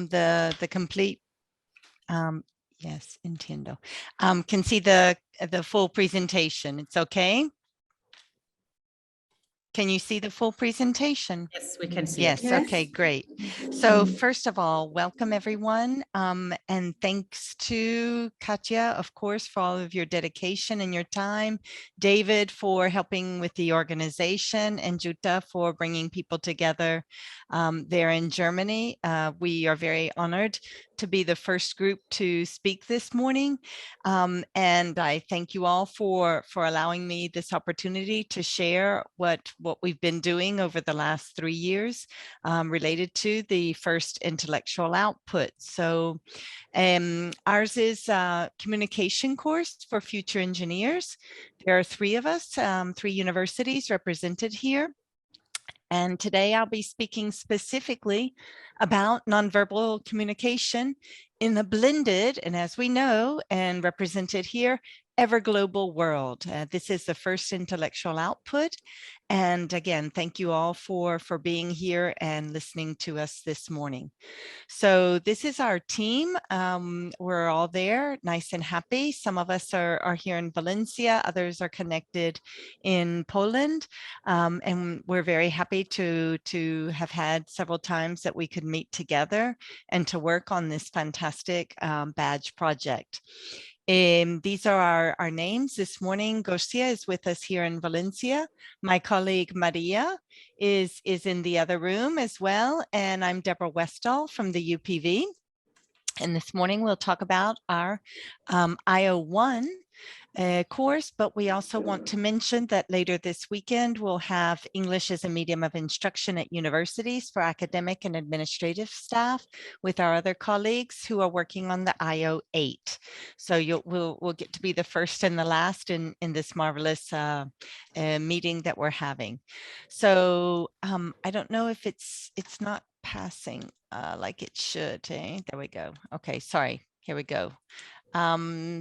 the complete, yes, entiendo. Can see the full presentation. It's okay. Can you see the full presentation? Yes, we can see Yes. it. Okay, great. So first of all, welcome everyone. And thanks to Katya, of course, for all of your dedication and your time. David for helping with the organization, and Jutta for bringing people together there in Germany. We are very honored to be the first group to speak this morning. And I thank you all for allowing me this opportunity to share what we've been doing over the last 3 years related to the first intellectual output. So ours is a communication course for future engineers. There are 3 of us, 3 universities represented here. And today I'll be speaking specifically about nonverbal communication in the blended, and as we know and represented here, ever global world. This is the first intellectual output. And again, thank you all for being here and listening to us this morning. So this is our team. We're all there, nice and happy. Some of us are here in Valencia, others are connected in Poland. And we're very happy to have had several times that we could meet together and to work on this fantastic badge project. These are our names this morning. Garcia is with us here in Valencia. My colleague Maria is in the other room as well. And I'm Deborah Westall from the UPV. And this morning we'll talk about our IO1 course, but we also want to mention that later this weekend we'll have English as a medium of instruction at universities for academic and administrative staff with our other colleagues who are working on the IO8. So we'll get to be the first and the last in this marvelous meeting that we're having. So I don't know if it's not passing like it should. There we go. Okay, sorry. Here we go.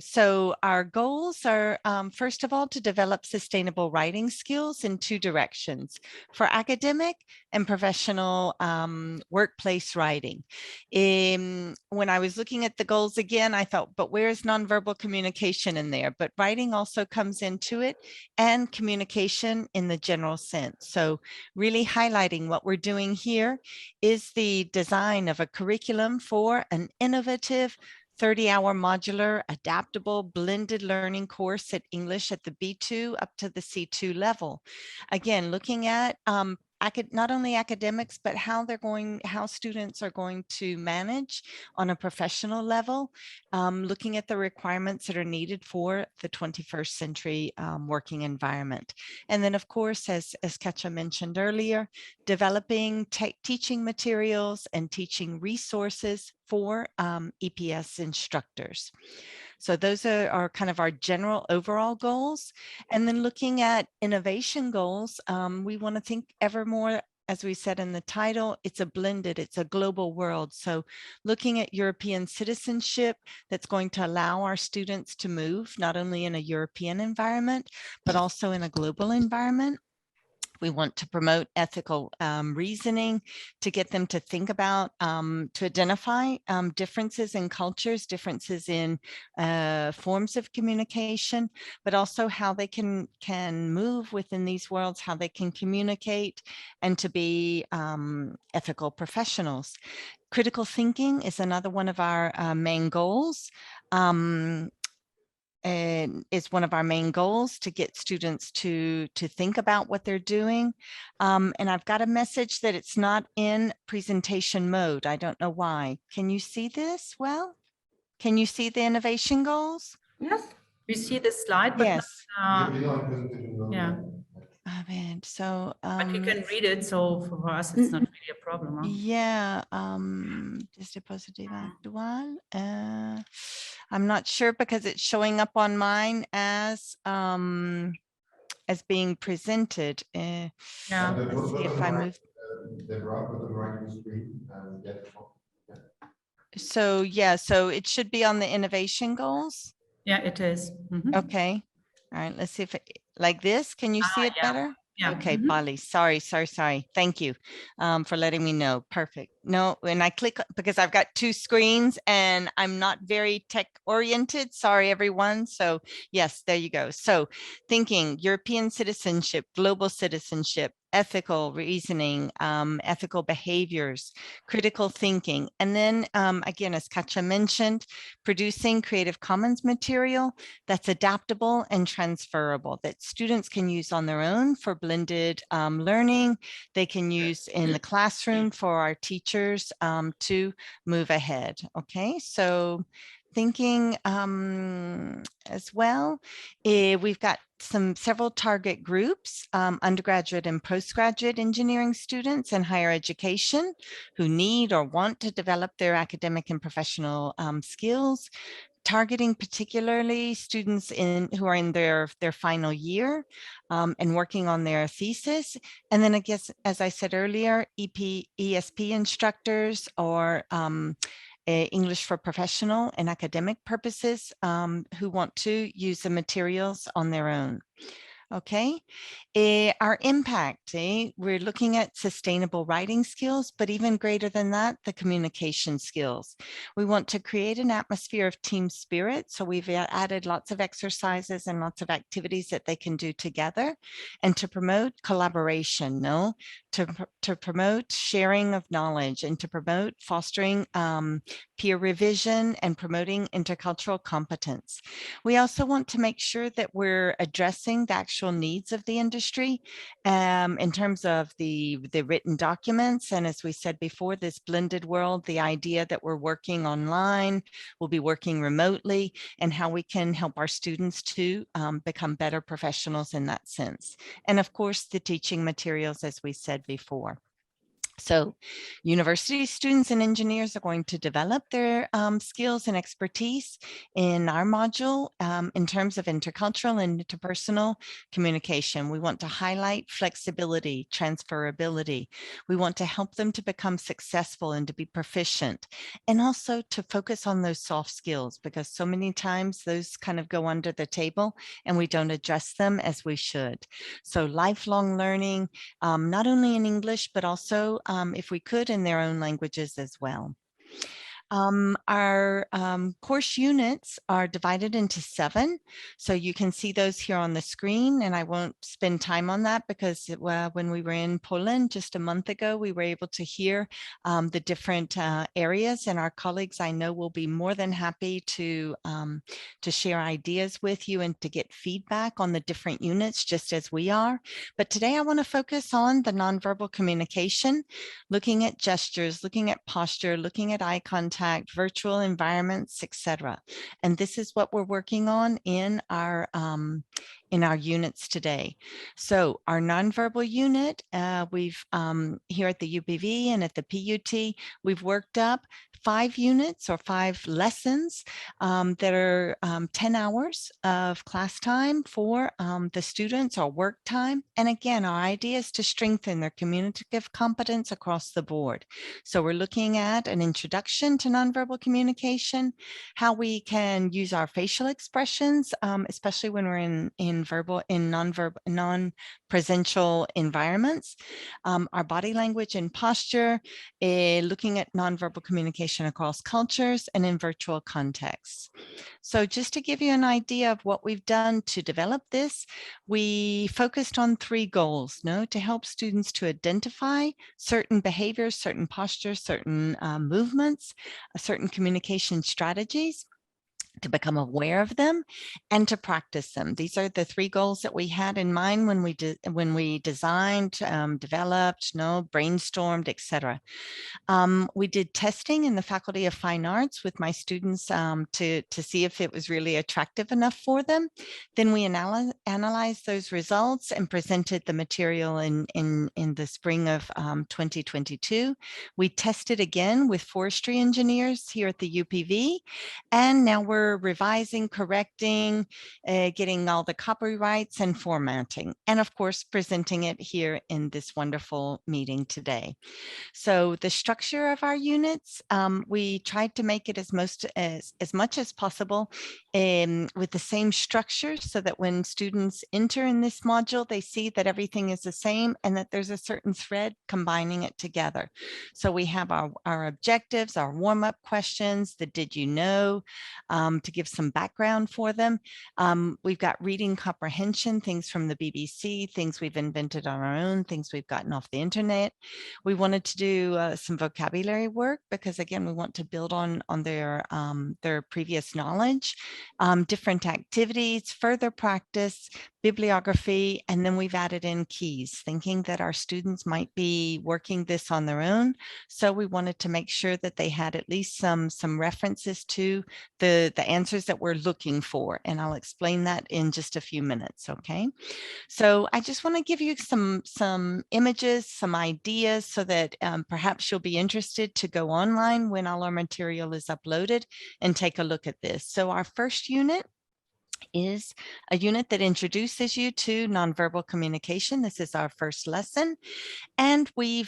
So our goals are, first of all, to develop sustainable writing skills in 2 directions, for academic and professional workplace writing. When I was looking at the goals again, I thought, but where is nonverbal communication in there? But writing also comes into it, and communication in the general sense. So really highlighting what we're doing here is the design of a curriculum for an innovative 30-hour modular, adaptable, blended learning course at English at the B2 up to the C2 level. Again, looking at not only academics, but how students are going to manage on a professional level, looking at the requirements that are needed for the 21st century working environment. And then, of course, as Katja mentioned earlier, developing teaching materials and teaching resources for EPS instructors. So those are kind of our general overall goals. And then looking at innovation goals, we want to think ever more, as we said in the title, it's a global world. So looking at European citizenship that's going to allow our students to move not only in a European environment, but also in a global environment. We want to promote ethical reasoning, to get them to think about, to identify differences in cultures, differences in forms of communication, but also how they can move within these worlds, how they can communicate, and to be ethical professionals. Critical thinking is another one of our main goals. And is one of our main goals, to get students to think about what they're doing. And I've got a message that it's not in presentation mode. I don't know why. Can you see this well? Can you see the innovation goals? Yes, we see the slide, but yes. not, yeah. So but you can read it, so for us it's not really a problem. Huh? Yeah, dispositivo actual. I'm not sure because it's showing up on mine as being presented. Yeah. Let's see if I move. So yeah, so it should be on the innovation goals. Yeah, it is. Okay. All right. Let's see if it, like this. Can you see it better? Yeah. Okay, Bali. Sorry. Thank you for letting me know. Perfect. No, when I click, because I've got two screens and I'm not very tech oriented. Sorry, everyone. So yes, there you go. So thinking European citizenship, global citizenship, ethical reasoning, ethical behaviors, critical thinking. And then again, as Katja mentioned, producing Creative Commons material that's adaptable and transferable that students can use on their own for blended learning. They can use in the classroom for our teachers to move ahead. Okay, so thinking as well, we've got several target groups, undergraduate and postgraduate engineering students and higher education who need or want to develop their academic and professional skills, targeting particularly students who are in their final year and working on their thesis. And then I guess, as I said earlier, ESP instructors or English for professional and academic purposes who want to use the materials on their own. Okay, our impact, we're looking at sustainable writing skills, but even greater than that, the communication skills. We want to create an atmosphere of team spirit. So we've added lots of exercises and lots of activities that they can do together and to promote collaboration, to promote sharing of knowledge and to promote fostering peer revision and promoting intercultural competence. We also want to make sure that we're addressing the actual needs of the industry in terms of the written documents. And as we said before, this blended world, the idea that we're working online, we'll be working remotely, and how we can help our students to become better professionals in that sense. And of course, the teaching materials, as we said before. So university students and engineers are going to develop their skills and expertise in our module in terms of intercultural and interpersonal communication. We want to highlight flexibility, transferability. We want to help them to become successful and to be proficient, and also to focus on those soft skills, because so many times those kind of go under the table and we don't address them as we should. So lifelong learning, not only in English, but also if we could in their own languages as well. Our course units are divided into 7. So you can see those here on the screen, and I won't spend time on that because when we were in Poland just a month ago, we were able to hear the different areas, and our colleagues I know will be more than happy to share ideas with you and to get feedback on the different units just as we are. But today I want to focus on the nonverbal communication, looking at gestures, looking at posture, looking at eye contact, virtual environments, etc. And this is what we're working on in our units today. So our nonverbal unit, we've here at the UPV and at the PUT, we've worked up 5 units or 5 lessons that are 10 hours of class time for the students or work time. And again, our idea is to strengthen their communicative competence across the board. So we're looking at an introduction to nonverbal communication, how we can use our facial expressions, especially when we're in non-presential environments, our body language and posture, looking at nonverbal communication across cultures and in virtual contexts. So just to give you an idea of what we've done to develop this, we focused on 3 goals, to help students to identify certain behaviors, certain postures, certain movements, certain communication strategies, to become aware of them and to practice them. These are the 3 goals that we had in mind when we designed, developed, brainstormed, etc. We did testing in the Faculty of Fine Arts with my students to see if it was really attractive enough for them. Then we analyzed those results and presented the material in the spring of 2022. We tested again with forestry engineers here at the UPV, and now we're over, revising, correcting, getting all the copyrights and formatting, and of course, presenting it here in this wonderful meeting today. So the structure of our units, we tried to make it as much as possible with the same structure, so that when students enter in this module, they see that everything is the same and that there's a certain thread combining it together. So we have our objectives, our warm-up questions, the did you know, to give some background for them. We've got reading comprehension, things from the BBC, things we've invented on our own, things we've gotten off the internet. We wanted to do some vocabulary work because, again, we want to build on their previous knowledge, different activities, further practice, bibliography, and then we've added in keys, thinking that our students might be working this on their own. So we wanted to make sure that they had at least some references to the answers that we're looking for. And I'll explain that in just a few minutes, okay? So I just want to give you some images, some ideas, so that perhaps you'll be interested to go online when all our material is uploaded and take a look at this. So our first unit is a unit that introduces you to nonverbal communication. This is our first lesson. And we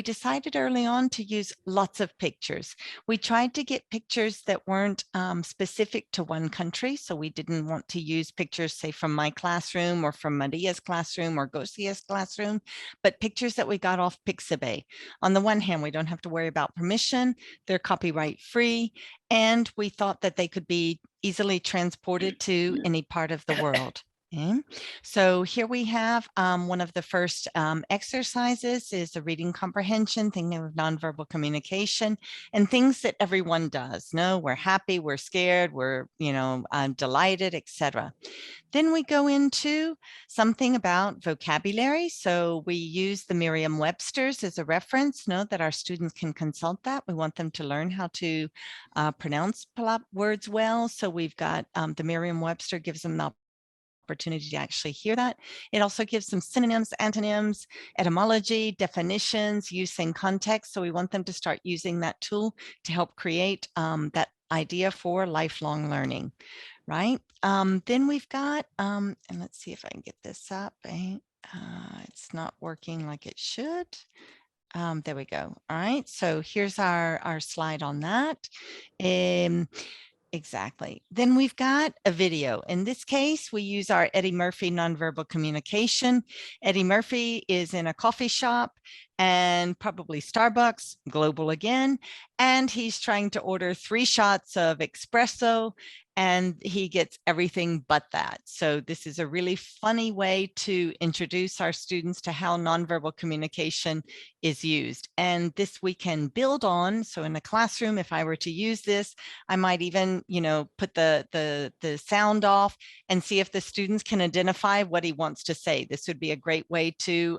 decided early on to use lots of pictures. We tried to get pictures that weren't specific to one country. So we didn't want to use pictures, say, from my classroom or from Maria's classroom or Gosia's classroom, but pictures that we got off Pixabay. On the one hand, we don't have to worry about permission. They're copyright free. And we thought that they could be easily transported to any part of the world. Okay. So here we have one of the first exercises is the reading comprehension, thinking of nonverbal communication and things that everyone does. No, we're happy, we're scared, we're, delighted, etc. Then we go into something about vocabulary. So we use the Merriam-Webster's as a reference, know that our students can consult that. We want them to learn how to pronounce words well. So we've got the Merriam-Webster gives them the opportunity to actually hear that. It also gives them synonyms, antonyms, etymology, definitions, use in context. So we want them to start using that tool to help create that idea for lifelong learning, right? Then we've got, and let's see if I can get this up. It's not working like it should. There we go. All right, so here's our slide on that. Exactly. Then we've got a video. In this case, we use our Eddie Murphy nonverbal communication. Eddie Murphy is in a coffee shop and probably Starbucks, global again, and he's trying to order 3 shots of espresso, and he gets everything but that. So this is a really funny way to introduce our students to how nonverbal communication is used. And this we can build on. So in the classroom, if I were to use this, I might even, put the sound off and see if the students can identify what he wants to say. This would be a great way to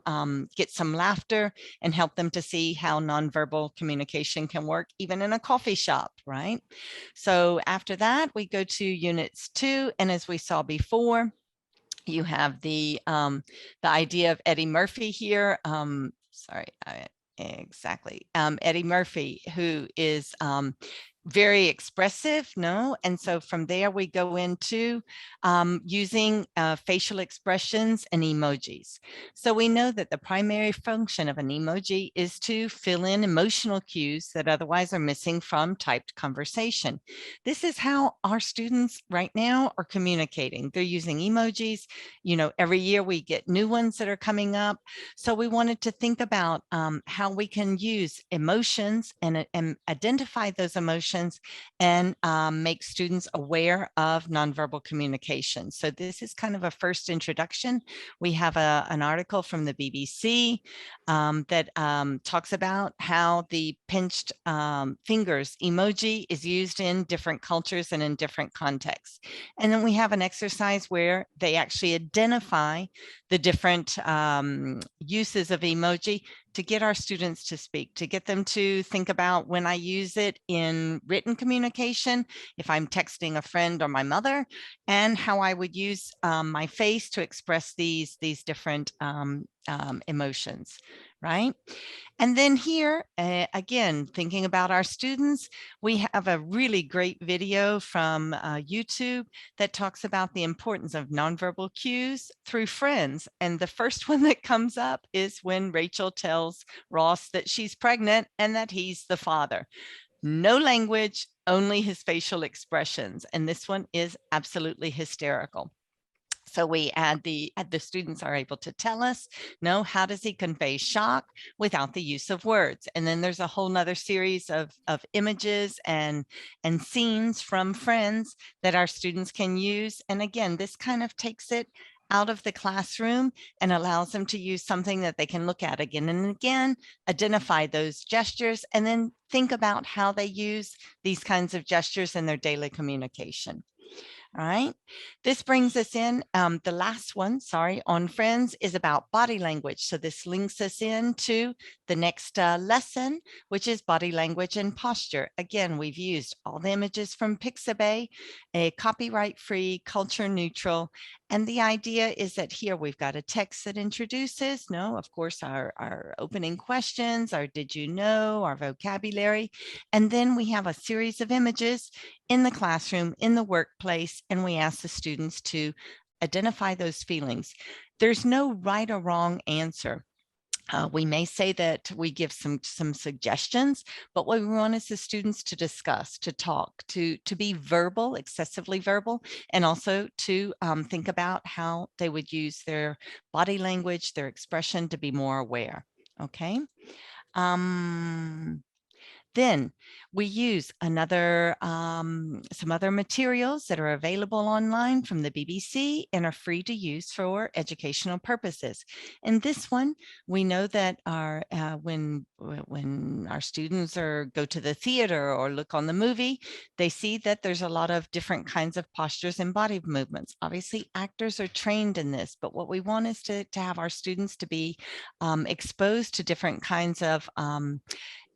get some laughter and help them to see how nonverbal communication can work even in a coffee shop, right? So after that, we go to units 2. And as we saw before, you have the idea of Eddie Murphy here. Exactly. Eddie Murphy, who is very expressive, no? And so from there we go into using facial expressions and emojis. So we know that the primary function of an emoji is to fill in emotional cues that otherwise are missing from typed conversation. This is how our students right now are communicating. They're using emojis. Every year we get new ones that are coming up. So we wanted to think about how we can use emotions and identify those emotions and make students aware of nonverbal communication. So this is kind of a first introduction. We have an article from the BBC that talks about how the pinched fingers emoji is used in different cultures and in different contexts. And then we have an exercise where they actually identify the different uses of emoji to get our students to speak, to get them to think about when I use it in written communication, if I'm texting a friend or my mother, and how I would use my face to express these different emotions, right? And then here, again, thinking about our students, we have a really great video from YouTube that talks about the importance of nonverbal cues through friends. And the first one that comes up is when Rachel tells Ross that she's pregnant and that he's the father. No language, only his facial expressions. And this one is absolutely hysterical. So we add the students are able to tell us, no, how does he convey shock without the use of words? And then there's a whole nother series of images and scenes from friends that our students can use. And again, this kind of takes it out of the classroom and allows them to use something that they can look at again and again, identify those gestures, and then think about how they use these kinds of gestures in their daily communication. All right, this brings us in, the last one, sorry, on friends is about body language. So this links us into the next lesson, which is body language and posture. Again, we've used all the images from Pixabay, a copyright-free, culture neutral. And the idea is that here we've got a text that introduces, no, of course, our opening questions, our did you know, our vocabulary. And then we have a series of images in the classroom, in the workplace, and we ask the students to identify those feelings. There's no right or wrong answer. We may say that we give some suggestions, but what we want is the students to discuss, to talk, to be verbal, excessively verbal, and also to think about how they would use their body language, their expression to be more aware. Okay. Then we use some other materials that are available online from the BBC and are free to use for educational purposes. In this one, we know that when our students go to the theater or look on the movie, they see that there's a lot of different kinds of postures and body movements. Obviously, actors are trained in this, but what we want is to have our students to be exposed to different kinds of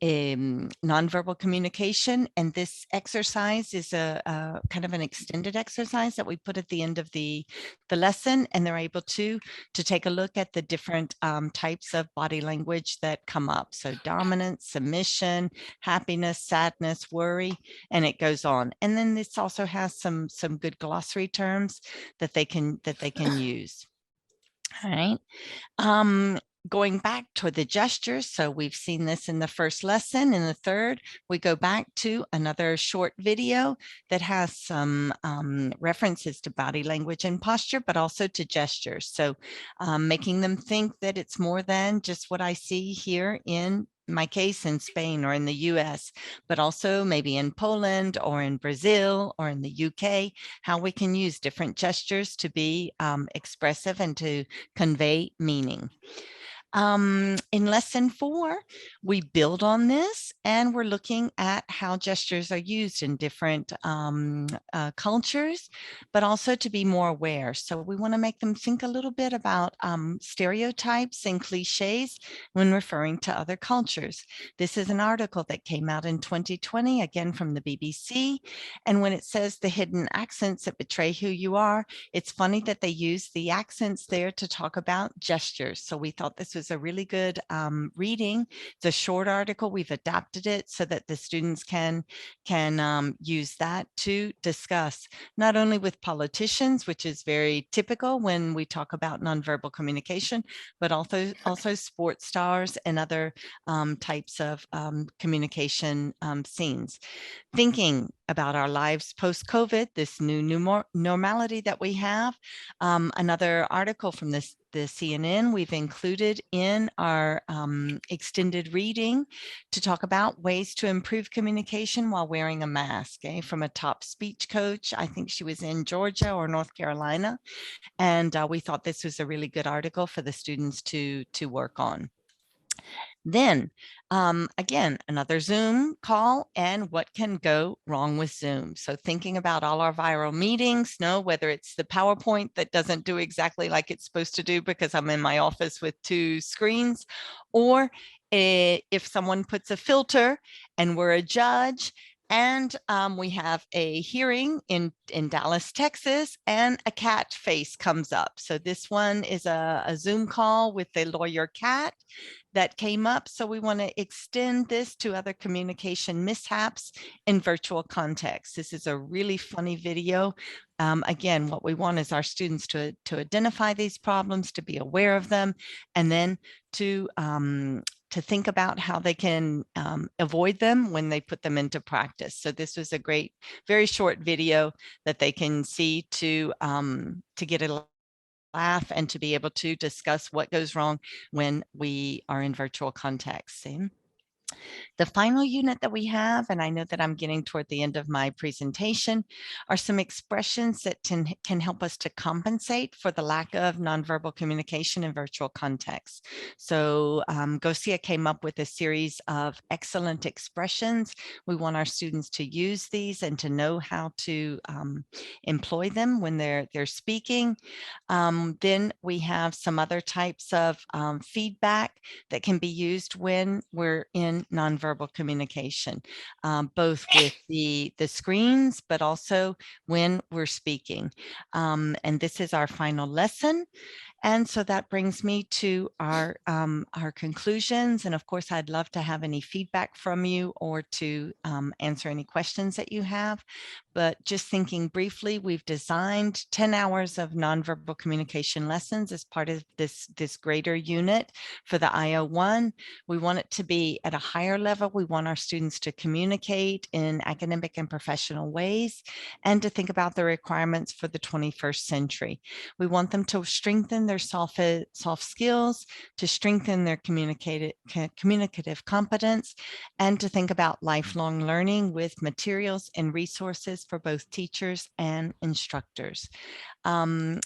nonverbal communication. And this exercise is a kind of an extended exercise that we put at the end of the lesson, and they're able to take a look at the different types of body language that come up. So dominance, submission, happiness, sadness, worry, and it goes on. And then this also has some good glossary terms that they can use. All right. Going back to the gestures, so we've seen this in the first lesson. In the third, we go back to another short video that has some references to body language and posture, but also to gestures. So making them think that it's more than just what I see here in my case in Spain or in the US, but also maybe in Poland or in Brazil or in the UK, how we can use different gestures to be expressive and to convey meaning. In lesson 4, we build on this and we're looking at how gestures are used in different cultures, but also to be more aware. So we want to make them think a little bit about stereotypes and cliches when referring to other cultures. This is an article that came out in 2020, again from the BBC. And when it says the hidden accents that betray who you are, it's funny that they use the accents there to talk about gestures. So we thought this was a really good reading. It's a short article. We've adapted it so that the students can use that to discuss, not only with politicians, which is very typical when we talk about nonverbal communication, but also sports stars and other types of communication scenes. Thinking about our lives post-COVID, this new normality that we have. Another article from the CNN we've included in our extended reading to talk about ways to improve communication while wearing a mask, from a top speech coach. I think she was in Georgia or North Carolina. And we thought this was a really good article for the students to work on. Then again, another Zoom call and what can go wrong with Zoom. So thinking about all our viral meetings, whether it's the PowerPoint that doesn't do exactly like it's supposed to do because I'm in my office with 2 screens, or if someone puts a filter and we're a judge, And we have a hearing in Dallas, Texas, and a cat face comes up. So this one is a Zoom call with a lawyer cat that came up. So we want to extend this to other communication mishaps in virtual context. This is a really funny video. Again, what we want is our students to identify these problems, to be aware of them, and then to think about how they can avoid them when they put them into practice. So this was a great, very short video that they can see to get a laugh and to be able to discuss what goes wrong when we are in virtual context. See? The final unit that we have, and I know that I'm getting toward the end of my presentation, are some expressions that can help us to compensate for the lack of nonverbal communication in virtual contexts. So Gosia came up with a series of excellent expressions. We want our students to use these and to know how to employ them when they're speaking. Then we have some other types of feedback that can be used when we're in nonverbal communication, both with the screens, but also when we're speaking. And this is our final lesson. And so that brings me to our conclusions. And of course, I'd love to have any feedback from you or to answer any questions that you have. But just thinking briefly, we've designed 10 hours of nonverbal communication lessons as part of this greater unit for the IO1. We want it to be at a higher level. We want our students to communicate in academic and professional ways and to think about the requirements for the 21st century. We want them to strengthen their soft skills, to strengthen their communicative competence, and to think about lifelong learning with materials and resources for both teachers and instructors.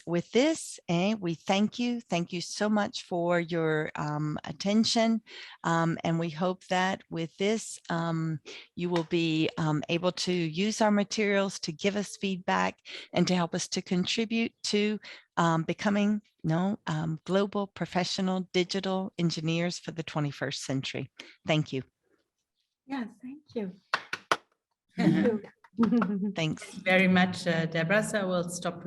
With this, we thank you. Thank you so much for your attention. And we hope that with this, you will be able to use our materials to give us feedback and to help us to contribute to becoming global professional digital engineers for the 21st century. Thank you. Yeah, thank you. Thank you. Thanks. very much, Deborah. So we'll stop